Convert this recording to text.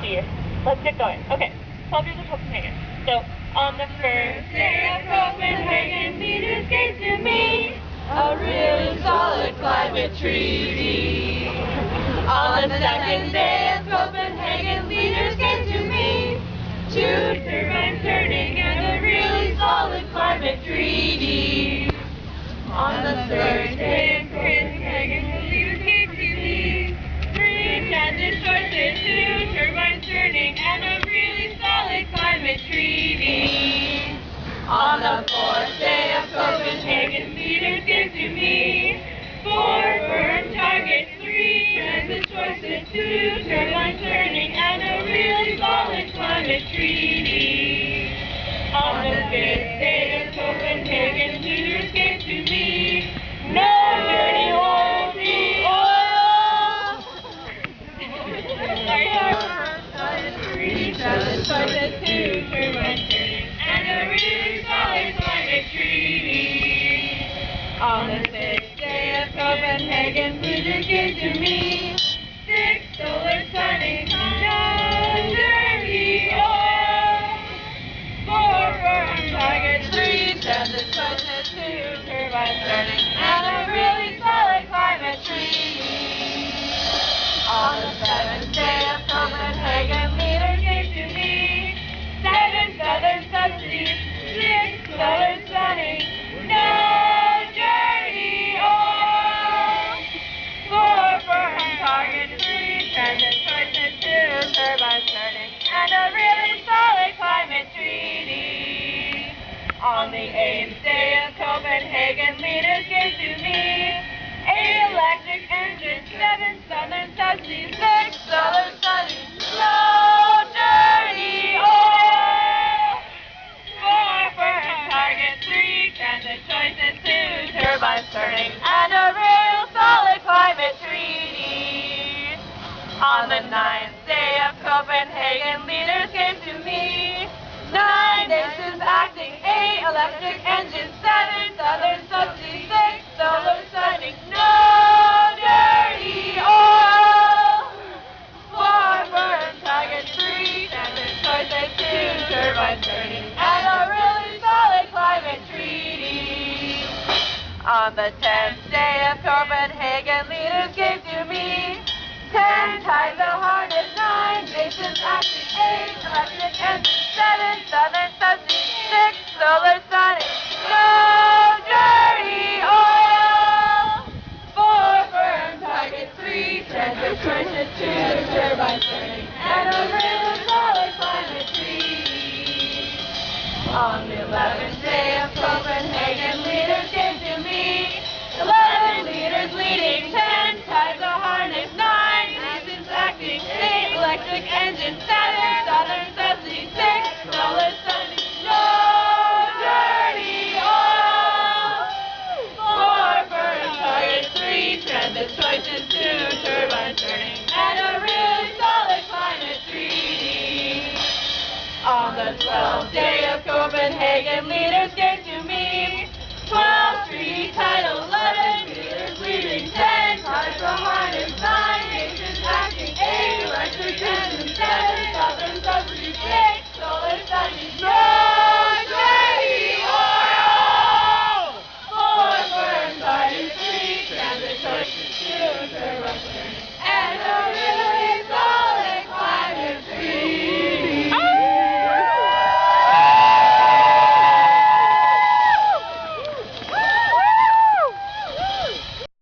see. Let's get going. Okay, 12 years of Copenhagen. So, on the first day of Copenhagen, leaders gave to me a really solid climate treaty. On the second day of Copenhagen, leaders gave to me two turbines turning and a really solid climate treaty. On the third day of Copenhagen, the leaders gave to me three transit choices, two turbines turning, and a really solid climate treaty. On the fourth day of Copenhagen, leaders gave to me four firm targets, three transit choices, two turbines turning, and a really solid climate treaty. On the fifth day of Copenhagen, leaders gave to me no dirty oil, three transit choices, two turbines turning, and a really solid climate treaty. On the sixth day of Copenhagen, leaders gave to me six solar sunny, no dirty oil, four firm targets, three transit choices, two turbines turning, and a really solid climate treaty. On the seventh day of Copenhagen, leaders gave to me seven southern subsidies, six solar sunny, no dirty oil, four firm targets, three transit choices, two turbines turning, and a really solid climate treaty. On the eighth day of Copenhagen, leaders gave to me eight electric engines, seven southern subsidies, six solar sunny, no dirty oil, four firm targets, three transit choices, two turbines turning, and a real solid climate treaty. On the ninth day of Copenhagen, leaders gave to me nine nations acting, eight electric engines, seven southern subsidies, six solar sunny, no dirty oil, four firm targets, three transit choices, two turbines turning, and a really solid climate treaty. On the 10th day of Copenhagen, leaders gave to me 10 types of harness, 9 nations acting, 8 electric engines, 7 southern subsidies, 6 solar sunny, no dirty oil, 4 firm targets, 3 transit choices, 2 turbines turning, and a really solid climate treaty. On the 11th day of Copenhagen, leaders gave to me 11 leaders leading, 10 types of harness, 9 nations acting, 8 electric engines, 7 southern subsidies, 6 solar sunny, no dirty oil, 4 firm targets, 3 transit choices, 2 turbines turning, and a really solid climate treaty. On the 12th day of Copenhagen, leaders